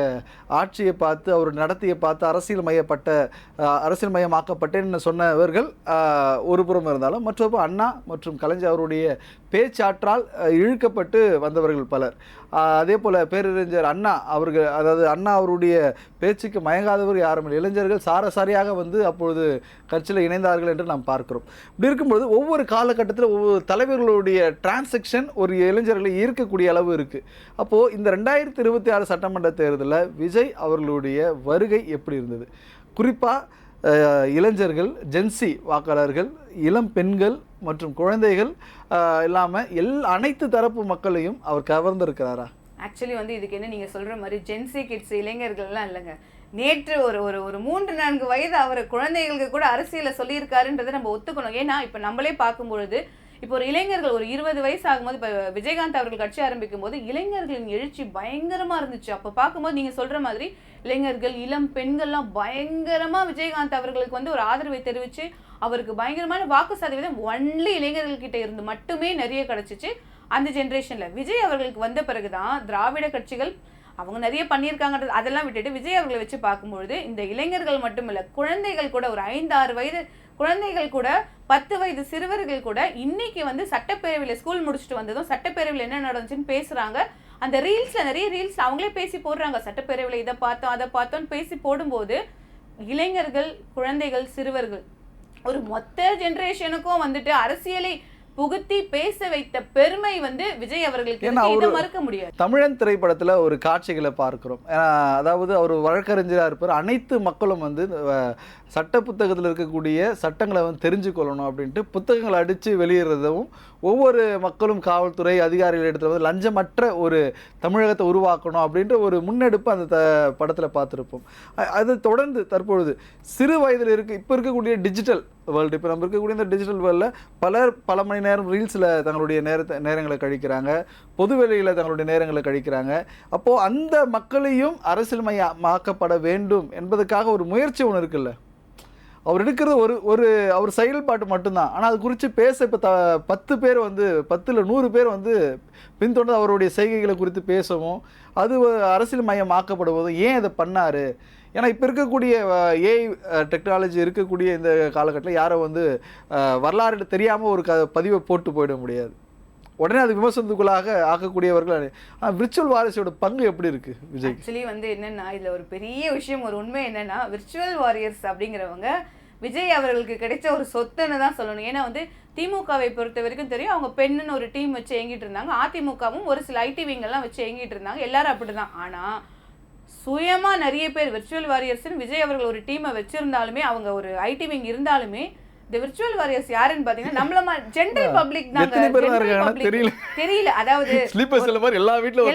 S1: ஆட்சியை பார்த்து, அவர் நடத்தியை பார்த்து அரசியல் மையமாக்கப்பட்டேன்னு சொன்னவர்கள் ஒரு புறம் இருந்தாலும், மற்றொரு அண்ணா மற்றும் கலைஞர் அவருடைய பேச்சாற்றால் இழுக்கப்பட்டு வந்தவர்கள் பலர். அதே போல் பேரறிஞர் அண்ணா அவர்கள், அதாவது அண்ணா அவருடைய பேச்சுக்கு மயங்காதவர் யாரும் இல்லை. இளைஞர்கள் சாரசாரியாக வந்து அப்பொழுது கட்சியில் இணைந்தார்கள் என்று நாம் பார்க்கிறோம். இப்படி இருக்கும்போது ஒவ்வொரு காலகட்டத்தில் ஒவ்வொரு தலைவர்களுடைய டிரான்சாக்ஷன் ஒரு இளைஞர்களை ஈர்க்கக்கூடிய அளவு இருக்குது. அப்போது இந்த 2026 சட்டமன்ற தேர்தலில் விஜய் அவர்களுடைய வருகை எப்படி இருந்தது? குறிப்பாக இளைஞர்கள், ஜென்சி வாக்காளர்கள், இளம் பெண்கள் மற்றும் குழந்தைகள் இல்லாமல் அனைத்து தரப்பு மக்களையும் அவர் கவர்ந்திருக்கிறாரா?
S2: ஆக்சுவலி வந்து இதுக்கு என்ன நீங்கள் சொல்கிற மாதிரி ஜென்சி கிட்ஸ் இளைஞர்கள்லாம் இல்லைங்க. நேற்று ஒரு ஒரு ஒரு 3-4 வயது அவர் குழந்தைகளுக்கு கூட அரசியலை சொல்லியிருக்காருன்றதை நம்ம ஒத்துக்கணும். ஏன்னா இப்போ நம்மளே பார்க்கும்பொழுது, இப்போ ஒரு இளைஞர்கள் ஒரு 20 வயசு ஆகும்போது, இப்போ விஜயகாந்த் அவர்கள் கட்சி ஆரம்பிக்கும் போது இளைஞர்களின் எழுச்சி பயங்கரமா இருந்துச்சு. அப்போ பார்க்கும்போது நீங்க சொல்ற மாதிரி இளைஞர்கள், இளம் பெண்கள்லாம் பயங்கரமா விஜயகாந்த் அவர்களுக்கு வந்து ஒரு ஆதரவை தெரிவிச்சு அவருக்கு பயங்கரமான வாக்கு சதவீதம் ஒன்லி இளைஞர்கள் கிட்ட இருந்து மட்டுமே நிறைய கிடைச்சிச்சு. அந்த ஜென்ரேஷன்ல விஜய் அவர்களுக்கு வந்த பிறகுதான் திராவிட கட்சிகள் அவங்க நிறைய பண்ணியிருக்காங்கன்றது அதெல்லாம் விட்டுட்டு விஜய் அவர்களை வச்சு பார்க்கும்பொழுது இந்த இளைஞர்கள் மட்டும் இல்லை, குழந்தைகள் கூட, ஒரு 5-6 வயது குழந்தைகள் கூட, 10 வயது சிறுவர்கள் கூட இன்னைக்கு வந்து சட்டப்பேரவையில் ஸ்கூல் முடிச்சுட்டு வந்ததும் சட்டப்பேரவையில் என்ன நடந்துச்சுன்னு பேசுறாங்க. அந்த ரீல்ஸ்ல நிறைய ரீல்ஸ் அவங்களே பேசி போடுறாங்க. சட்டப்பேரவையில் இதை பார்த்தோம் அதை பார்த்தோம்னு பேசி போடும்போது இளைஞர்கள், குழந்தைகள், சிறுவர்கள் ஒரு மொத்த ஜெனரேஷனுக்கும் வந்துட்டு அரசியலை புகுத்தி பேச வைத்த பெருமை வந்து விஜய் அவர்களுக்கு இதை மறுக்க முடியாது.
S1: தமிழன் திரைப்படத்துல ஒரு காட்சிகளை பார்க்கிறோம். அதாவது அவர் வழக்கறிஞராக இருப்பார். அனைத்து மக்களும் வந்து சட்ட புத்தகத்தில் இருக்கக்கூடிய சட்டங்களை வந்து தெரிஞ்சுக்கொள்ளணும் அப்படின்ட்டு புத்தகங்களை அடித்து வெளியிடுறதும், ஒவ்வொரு மக்களும் காவல்துறை அதிகாரிகள் இடத்துல வந்து லஞ்சமற்ற ஒரு தமிழகத்தை உருவாக்கணும் அப்படின்ற ஒரு முன்னெடுப்பு அந்த படத்தில் பார்த்துருப்போம். அது தொடர்ந்து தற்பொழுது சிறு வயதில் இப்போ இருக்கக்கூடிய டிஜிட்டல் வேர்ல்டு, இப்போ நம்ம இருக்கக்கூடிய இந்த டிஜிட்டல் வேர்ல்டில் பலர் பல மணி நேரம் ரீல்ஸில் தங்களுடைய நேரங்களை கழிக்கிறாங்க, பொதுவெளியில் தங்களுடைய நேரங்களை கழிக்கிறாங்க. அப்போது அந்த மக்களையும் அரசியல் மயமாக்கப்பட வேண்டும் என்பதற்காக ஒரு முயற்சி ஒன்று இருக்குல்ல. அவர் எடுக்கிறது ஒரு அவர் செயல்பாட்டு மட்டும்தான். ஆனால் அது குறித்து பேச இப்போ 10 பேர் வந்து 10 100 பேர் வந்து பின்தொடர்ந்து அவருடைய செய்கைகளை குறித்து பேசவும், அது அரசியல் மயமாக்கப்படுவதும் ஏன் இதை பண்ணார்? ஏன்னா இப்போ இருக்கக்கூடிய ஏஐ டெக்னாலஜி இருக்கக்கூடிய இந்த காலகட்டத்தில் யாரை வந்து வரலாறு தெரியாமல் ஒரு பதிவை போட்டு போயிட முடியாது. உடனே அது விமர்சனத்துக்குள்ளாக ஆக்கக்கூடியவர்கள். விர்ச்சுவல் வாரியர்ஸோட பங்கு எப்படி இருக்கு விஜய்?
S2: ஆக்சுவலி வந்து என்னன்னா, இதுல ஒரு பெரிய விஷயம், ஒரு உண்மை என்னன்னா, விர்ச்சுவல் வாரியர்ஸ் அப்படிங்கிறவங்க விஜய் அவர்களுக்கு கிடைச்ச ஒரு சொத்துன்னு தான் சொல்லணும். ஏன்னா வந்து திமுகவை பொறுத்த வரைக்கும் தெரியும், அவங்க பெண்ணுன்னு ஒரு டீம் வச்சு இயங்கிட்டு இருந்தாங்க. அதிமுகவும் ஒரு சில ஐடி விங்கெல்லாம் வச்சு இயங்கிட்டு இருந்தாங்க. எல்லாரும் அப்படிதான். ஆனா சுயமா நிறைய பேர் விர்ச்சுவல் வாரியர்ஸ்னு விஜய் அவர்கள் ஒரு டீமை வச்சிருந்தாலுமே, அவங்க ஒரு ஐடி விங் இருந்தாலுமே, இந்த விர்ச்சுவல் வாரியர்ஸ் யாருன்னு பாத்தீங்கன்னா நம்மள ஜெனரல் பப்ளிக் தாங்க. தெரியல. அதாவது
S1: எல்லா வீட்லயும்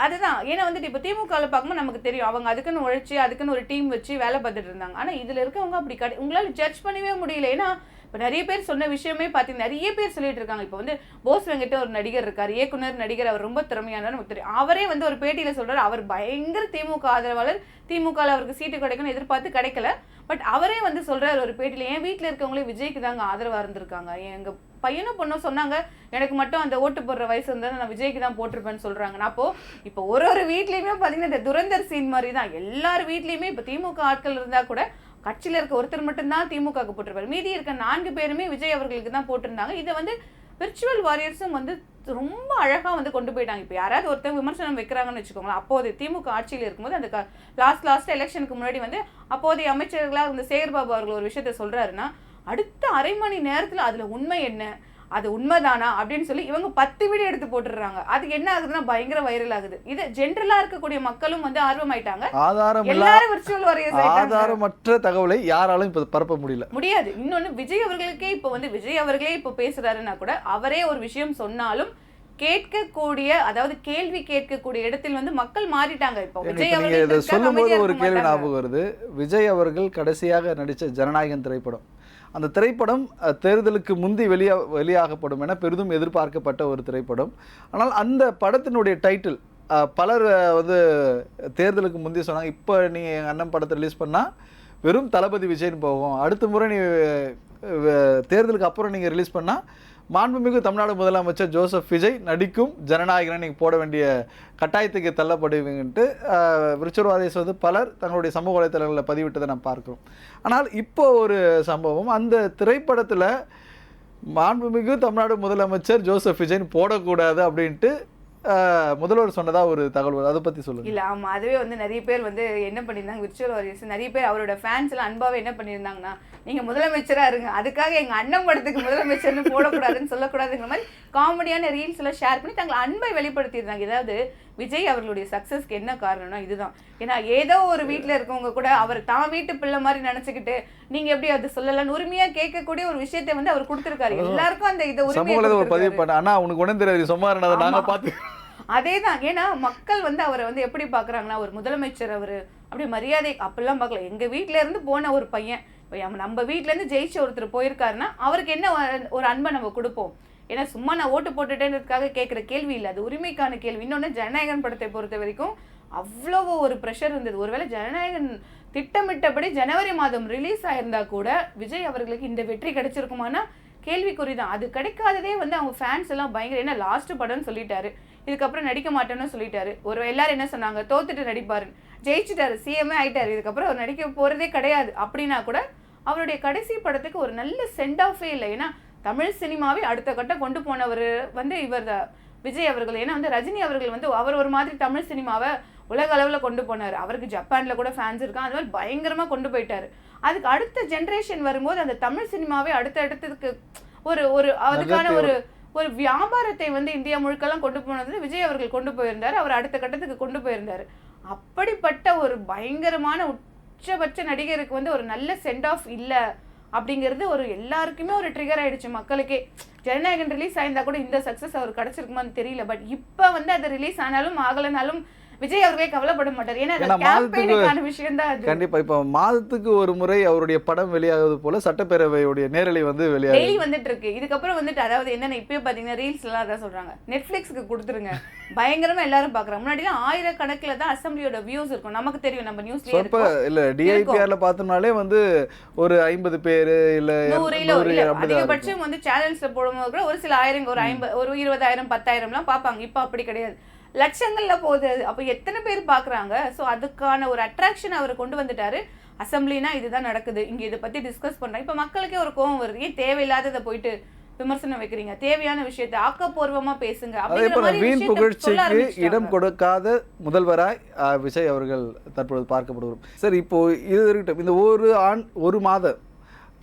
S2: அதுதான். ஏன்னா வந்துட்டு இப்ப திமுகல பார்க்கும்போது நமக்கு தெரியும், அவங்க அதுக்குன்னு உழைச்சி அதுக்குன்னு ஒரு டீம் வச்சு வேலை பார்த்துட்டு இருந்தாங்க. ஆனா இதுல இருக்கவங்க அப்படி உங்களால ஜட்ஜ் பண்ணவே முடியல. ஏன்னா இப்போ நிறைய பேர் சொன்ன விஷயமே பார்த்தீங்கன்னா நிறைய பேர் சொல்லிட்டு இருக்காங்க. இப்போ வந்து போஸ் வெங்கட் ஒரு நடிகர் இருக்கார், இயக்குனர் நடிகர், அவர் ரொம்ப திறமையானவர் நமக்கு தெரியும். அவரே வந்து ஒரு பேட்டியில சொல்றாரு, அவர் பயங்கர திமுக ஆதரவாளர், திமுகவில் அவருக்கு சீட்டு கிடைக்கும்னு எதிர்பார்த்து கிடைக்கல. பட் அவரே வந்து சொல்றாரு ஒரு பேட்டியில, என் வீட்டில் இருக்கவங்களே விஜய்க்கு தாங்க ஆதரவா இருந்திருக்காங்க, எங்க பையனும் பொண்ணும் சொன்னாங்க எனக்கு மட்டும் அந்த ஓட்டு போடுற வயசு இருந்தால் நான் விஜய்க்கு தான் போட்டிருப்பேன்னு சொல்றாங்க. அப்போ இப்போ ஒரு வீட்லயுமே பார்த்தீங்கன்னா இந்த துரந்தர் சீன் மாதிரி தான் எல்லார் வீட்லயுமே இப்போ திமுக ஆட்கள் இருந்தா கூட கட்சியில இருக்க ஒருத்தர் மட்டும்தான் திமுகவுக்கு போட்டிருப்பாரு, மீதி இருக்க 4 பேருமே விஜய் அவர்களுக்கு தான் போட்டிருந்தாங்க. இதை வந்து விர்ச்சுவல் வாரியர்ஸும் வந்து ரொம்ப அழகா வந்து கொண்டு போயிட்டாங்க. இப்போ யாராவது ஒருத்தர் விமர்சனம் வைக்கிறாங்கன்னு வச்சுக்கோங்களேன், அப்போது திமுக ஆட்சியில் இருக்கும்போது அந்த லாஸ்ட் எலெக்ஷனுக்கு முன்னாடி வந்து அப்போதைய அமைச்சர்களாக இருந்த சேகர்பாபு அவர்கள் ஒரு விஷயத்த சொல்றாருன்னா, அடுத்த அரை மணி நேரத்துல அதுல உண்மை என்ன, அது உண்மைதானா அப்படின்னு சொல்லி இவங்க 10 வீடியோ எடுத்து போட்டுடுறாங்க. அது என்ன ஆகுதுன்னா பயங்கர வைரல் ஆகுது. இது ஜென்ரலா இருக்கக்கூடிய மக்களும் வந்து ஆர்வமாயிட்டாங்க. எல்லாரும் விர்ச்சுவல் வாரியர்ஸ் ஆயிட்டாங்க.
S1: ஆதாரமற்ற தகவலை யாராலும் இப்ப பரப்ப முடியாது.
S2: இன்னொன்னு விஜய் அவர்களுக்கே இப்போ வந்து விஜய் அவர்களே இப்போ பேசுறாருன்னா கூட அவரே ஒரு விஷயம் சொன்னாலும் கேட்கக்கூடிய, அதாவது கேள்வி கேட்கக்கூடிய இடத்தில் வந்து மக்கள் மாறிட்டாங்க. இப்போ விஜய் அவர்கள்
S1: சொல்லும்போது ஒரு கேள்வி ஞாபகம் வருது. விஜய் அவர்கள் கடைசியாக நடிச்ச ஜனநாயகன் திரைப்படம், அந்த திரைப்படம் தேர்தலுக்கு முந்தி வெளியாகப்படும் என பெரிதும் எதிர்பார்க்கப்பட்ட ஒரு திரைப்படம். ஆனால் அந்த படத்தினுடைய டைட்டில் பலர் வந்து தேர்தலுக்கு முந்தி சொன்னாங்க, இப்போ நீ எங்கள் அண்ணன் படத்தை ரிலீஸ் பண்ணால் வெறும் தளபதி விஜய்னு போகும், அடுத்த முறை நீ தேர்தலுக்கு அப்புறம் நீங்கள் ரிலீஸ் பண்ணால் மாண்புமிகு தமிழ்நாடு முதலமைச்சர் ஜோசப் விஜய் நடிக்கும் ஜனநாயகனை நீங்கள் போட வேண்டிய கட்டாயத்துக்கு தள்ளப்படுவீங்கன்ட்டு விர்ச்சுவல் வாரியர்ஸ் வந்து பலர் தங்களுடைய சமூக வலைத்தளங்களில் பதிவிட்டதை நாம் பார்க்கிறோம். ஆனால் இப்போ ஒரு சம்பவம், அந்த திரைப்படத்தில் மாண்புமிகு தமிழ்நாடு முதலமைச்சர் ஜோசப் விஜய்னு போடக்கூடாது அப்படின்ட்டு முதல்வர் சொன்னதா ஒரு தகவல், அதை பத்தி சொல்லுங்க.
S2: இல்ல ஆமா, அதுவே வந்து நிறைய பேர் வந்து என்ன பண்ணியிருந்தாங்க, விர்ச்சுவல் வாரியர்ஸ் நிறைய பேர் அவரோட ஃபேன்ஸ் எல்லாம் அன்பாவே என்ன பண்ணியிருந்தாங்கன்னா, நீங்க முதலமைச்சரா இருங்க, அதுக்காக எங்க அண்ணன் படத்துக்கு முதலமைச்சர்னு போடக்கூடாதுன்னு சொல்லக்கூடாதுங்கிற மாதிரி காமெடியான ரீல்ஸ் எல்லாம் ஷேர் பண்ணி தங்களை அன்பை வெளிப்படுத்தியிருந்தாங்க. ஏதாவது விஜய் அவர்களுடைய சக்சஸ்க்கு என்ன காரணம்னா இதுதான். ஏன்னா ஏதோ ஒரு வீட்டுல இருக்கவங்க கூட அவர் தான் வீட்டு பிள்ளை மாதிரி நினைச்சுக்கிட்டு நீங்க எப்படி அது சொல்லலாம்னு உரிமையா கேட்கக்கூடிய ஒரு விஷயத்தை வந்து அவர் கொடுத்திருக்காரு. எல்லாருக்கும் அந்த இதை உரிமையா
S1: பதிவு பண்ண, ஆனா உனக்கு உடனே தெரியாது சொன்னாரு, நாங்க பார்த்து
S2: அதேதான். ஏன்னா மக்கள் வந்து அவரை வந்து எப்படி பாக்குறாங்கன்னா, ஒரு முதலமைச்சர் அவரு அப்படி மரியாதை அப்பெல்லாம் பார்க்கல. எங்க வீட்டுல இருந்து போன ஒரு பையன், நம்ம வீட்டுல இருந்து ஜெயிச்ச ஒருத்தர் போயிருக்காருன்னா அவருக்கு என்ன ஒரு அன்பை நம்ம கொடுப்போம். ஏன்னா சும்மா நான் ஓட்டு போட்டுட்டேன்றதுக்காக கேட்குற கேள்வி இல்லை, அது உரிமைக்கான கேள்வி. இன்னொன்று ஜனநாயகன் படத்தை பொறுத்த வரைக்கும் அவ்வளோ ஒரு ப்ரெஷர் இருந்தது. ஒருவேளை ஜனநாயகன் திட்டமிட்டபடி ஜனவரி மாதம் ரிலீஸ் ஆயிருந்தா கூட விஜய் அவர்களுக்கு இந்த வெற்றி கிடைச்சிருக்குமானா கேள்விக்குறி தான். அது கிடைக்காததே வந்து அவங்க ஃபேன்ஸ் எல்லாம் பயங்கர, ஏன்னா லாஸ்ட் படம்னு சொல்லிட்டாரு, இதுக்கப்புறம் நடிக்க மாட்டேன்னு சொல்லிட்டாரு. ஒரு எல்லாரும் என்ன சொன்னாங்க, தோத்துட்டு நடிப்பாரு, ஜெயிச்சுட்டாரு, சிஎம்ஏ ஆயிட்டாரு, இதுக்கப்புறம் அவர் நடிக்க போறதே கிடையாது அப்படின்னா கூட அவருடைய கடைசி படத்துக்கு ஒரு நல்ல சென்ட் ஆஃபே இல்லை. ஏன்னா தமிழ் சினிமாவை அடுத்த கட்டம் கொண்டு போனவர் வந்து இவர் விஜய் அவர்கள். ஏன்னா வந்து ரஜினி அவர்கள் வந்து அவர் ஒரு மாதிரி தமிழ் சினிமாவை உலக அளவில் கொண்டு போனார், அவருக்கு ஜப்பான்ல கூட ஃபேன்ஸ் இருக்கான், அது மாதிரி பயங்கரமா கொண்டு போயிட்டாரு. அதுக்கு அடுத்த ஜென்ரேஷன் வரும்போது அந்த தமிழ் சினிமாவை அடுத்த இடத்துக்கு ஒரு ஒரு அதுக்கான ஒரு ஒரு வியாபாரத்தை வந்து இந்தியா முழுக்கெல்லாம் கொண்டு போனது விஜய் அவர்கள் கொண்டு போயிருந்தாரு, அவர் அடுத்த கட்டத்துக்கு கொண்டு போயிருந்தாரு. அப்படிப்பட்ட ஒரு பயங்கரமான உச்சபட்ச நடிகருக்கு வந்து ஒரு நல்ல சென்ட் ஆஃப் இல்லை அப்படிங்கிறது ஒரு எல்லாருக்குமே ஒரு ட்ரிகர் ஆயிடுச்சு மக்களுக்கே. ஜனநாயகன் ரிலீஸ் ஆயிருந்தா கூட இந்த சக்சஸ் அவர் கிடைச்சிருக்குமான்னு தெரியல. பட் இப்போ வந்து அது ரிலீஸ் ஆனாலும் ஆகலனாலும் விஜய் அவர்களே கவலைப்பட மாட்டார். ஏன்னா விஷயம் தான் அது.
S1: கண்டிப்பா இப்ப மாதத்துக்கு ஒரு முறை அவருடைய படம் வெளியாகுது போல சட்டப்பேரவையுடைய நேரலை வந்து
S2: டெய்லி வந்துட்டு இருக்கு. இதுக்கப்புறம் வந்துட்டு அதாவது என்னன்னா இப்பயே பாத்தீங்கன்னா ரீல்ஸ் எல்லாம் அதான் சொல்றாங்க, நெட்ஃபிளிக்ஸ்க்கு கொடுத்துருங்க, பயங்கரமா எல்லாரும் பாக்குறாங்க. முன்னாடி எல்லாம் 1000 தான் அசம்பிளியோட வியூஸ் இருக்கும், நமக்கு தெரியும், நம்ம நியூஸ்லயே இருக்கும்.
S1: இல்ல டிஐபிஆர்ல பார்த்தோம்னாலே வந்து ஒரு 50 பேர் இல்ல
S2: 100 அதிகபட்சம் வந்து சேனல்ஸ்ல போடும்போது கூட ஒரு சில ஆயிரம், ஒரு 50, ஒரு 20,000 10,000 எல்லாம் பாப்பாங்க. இப்ப அப்படி கிடையாது, லட்சங்கள்ல போகுது. அப்ப எத்தனை பேர் பாக்குறாங்க? சோ அதுக்கான ஒரு அட்ராக்ஷன் அவர் கொண்டு வந்துட்டாரு. அசம்பிளினா இதுதான் நடக்குது, இங்க இதை பத்தி டிஸ்கஸ் பண்றாங்க. இப்ப மக்களுக்கே ஒரு கோவம் வருது, ஏன் தேவையில்லாததை போயிட்டு விமர்சனம் வைக்கிறீங்க, தேவையான விஷயத்தை ஆக்கப்பூர்வமா பேசுங்க.
S1: வீண் புகழ்ச்சிக்கு இடம் கொடுக்காத முதல்வராய் விஜய் அவர்கள் தற்பொழுது பார்க்கப்படுகிறோம். சரி, இப்போ இது இருக்கட்டும், இந்த ஒரு மாத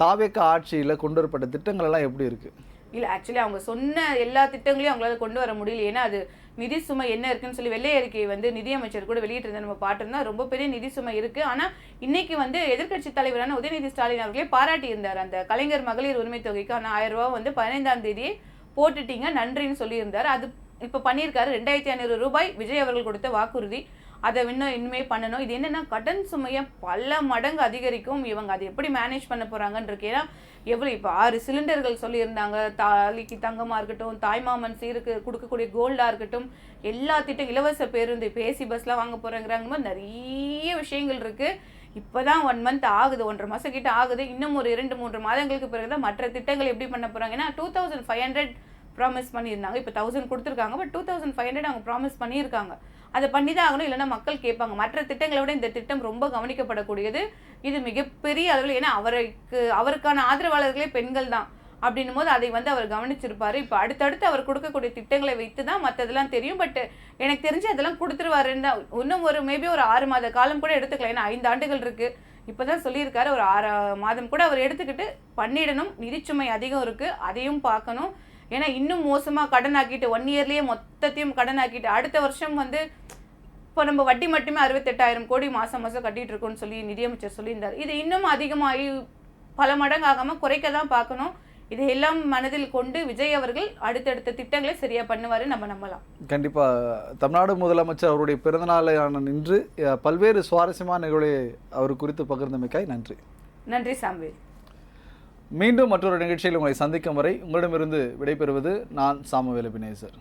S1: தாவேக ஆட்சியில கொண்டு வரப்பட்ட திட்டங்கள் எல்லாம் எப்படி இருக்கு?
S2: இல்லை ஆக்சுவலி அவங்க சொன்ன எல்லா திட்டங்களையும் அவங்களால கொண்டு வர முடியல. ஏன்னா அது நிதி சுமை என்ன இருக்குன்னு சொல்லி வெள்ளை அறிக்கை வந்து நிதியமைச்சர் கூட வெளியிட்டிருந்தா நம்ம பாட்டிருந்தா ரொம்ப பெரிய நிதி சுமை இருக்கு. ஆனால் இன்னைக்கு வந்து எதிர்க்கட்சி தலைவரான உதயநிதி ஸ்டாலின் அவர்களே பாராட்டி இருந்தார். அந்த கலைஞர் மகளிர் உரிமை தொகைக்கான 1000 ரூபா வந்து 15ஆம் தேதியே போட்டுட்டீங்க, நன்றின்னு சொல்லியிருந்தார். அது இப்போ பண்ணியிருக்காரு. 2500 ரூபாய் விஜய் அவர்கள் கொடுத்த வாக்குறுதி. அதை இனிமே பண்ணணும். இது என்னன்னா கடன் சுமையை பல மடங்கு அதிகரிக்கும். இவங்க அதை எப்படி மேனேஜ் பண்ண போறாங்கன்னு இருக்கு. ஏன்னா எவ்வளோ இப்போ 6 சிலிண்டர்கள் சொல்லியிருந்தாங்க. தாலிக்கு தங்கமாக இருக்கட்டும், தாய்மாமன் சீருக்கு கொடுக்கக்கூடிய கோல்டாக இருக்கட்டும், எல்லா திட்டம், இலவச பேருந்து, இப்போ ஏசி பஸ்லாம் வாங்க போகிறாங்கிறாங்க மாதிரி நிறைய விஷயங்கள் இருக்குது. இப்போ தான் 1 மந்த் ஆகுது, 1.5 மாதம் கிட்ட ஆகுது. இன்னும் ஒரு 2-3 மாதங்களுக்கு பிறகு தான் மற்ற திட்டங்கள் எப்படி பண்ண போகிறாங்க. ஏன்னா 2500 ப்ராமிஸ் பண்ணியிருந்தாங்க. இப்போ 1000 கொடுத்துருக்காங்க. பட் 2500 அவங்க ப்ராமிஸ் பண்ணியிருக்காங்க. அதை பண்ணி தான் ஆகணும், இல்லைன்னா மக்கள் கேட்பாங்க. மற்ற திட்டங்களை விட இந்த திட்டம் ரொம்ப கவனிக்கப்படக்கூடியது. இது மிகப்பெரிய அளவில், ஏன்னா அவருக்கான ஆதரவாளர்களே பெண்கள் தான் அப்படின்னும் போது அதை அவர் கவனிச்சிருப்பாரு. இப்போ அடுத்தடுத்து அவர் கொடுக்கக்கூடிய திட்டங்களை வைத்து தான் மற்றதெல்லாம் தெரியும். பட் எனக்கு தெரிஞ்சு அதெல்லாம் கொடுத்துருவாருன்னு தான். இன்னும் மேபி ஒரு 6 மாத காலம் கூட எடுத்துக்கலாம். ஏன்னா 5 ஆண்டுகள் இருக்குது. இப்போ தான் சொல்லியிருக்காரு, ஒரு 6 மாதம் கூட அவர் எடுத்துக்கிட்டு பண்ணிடணும். நிதிச்சுமை அதிகம் இருக்குது, அதையும் பார்க்கணும். ஏன்னா இன்னும் மோசமாக கடன் ஆக்கிட்டு 1 இயர்லேயே மொத்தத்தையும் கடன் ஆக்கிட்டு அடுத்த வருஷம் இப்போ நம்ம வட்டி மட்டுமே 68,000 கோடி மாதம் கட்டிட்டு இருக்கோம்னு சொல்லி நிதியமைச்சர் சொல்லியிருந்தார். இது இன்னும் அதிகமாகி பல மடங்கு ஆகாமல் குறைக்க தான் பார்க்கணும். இதையெல்லாம் மனதில் கொண்டு விஜய் அவர்கள் அடுத்தடுத்த திட்டங்களை சரியா பண்ணுவாரு, நம்ம நம்பலாம்.
S1: கண்டிப்பாக தமிழ்நாடு முதலமைச்சர் அவருடைய பிறந்தநாளான இன்று பல்வேறு சுவாரஸ்யமான நிகழ்வை அவர் குறித்து பகிர்ந்தமைக்காய் நன்றி.
S2: நன்றி சாம்வேல்.
S1: மீண்டும் மற்றொரு நிகழ்ச்சியில் உங்களை சந்திக்கும் வரை உங்களிடமிருந்து விடைபெறுவது நான் சாமுவேல் எபினேசர்.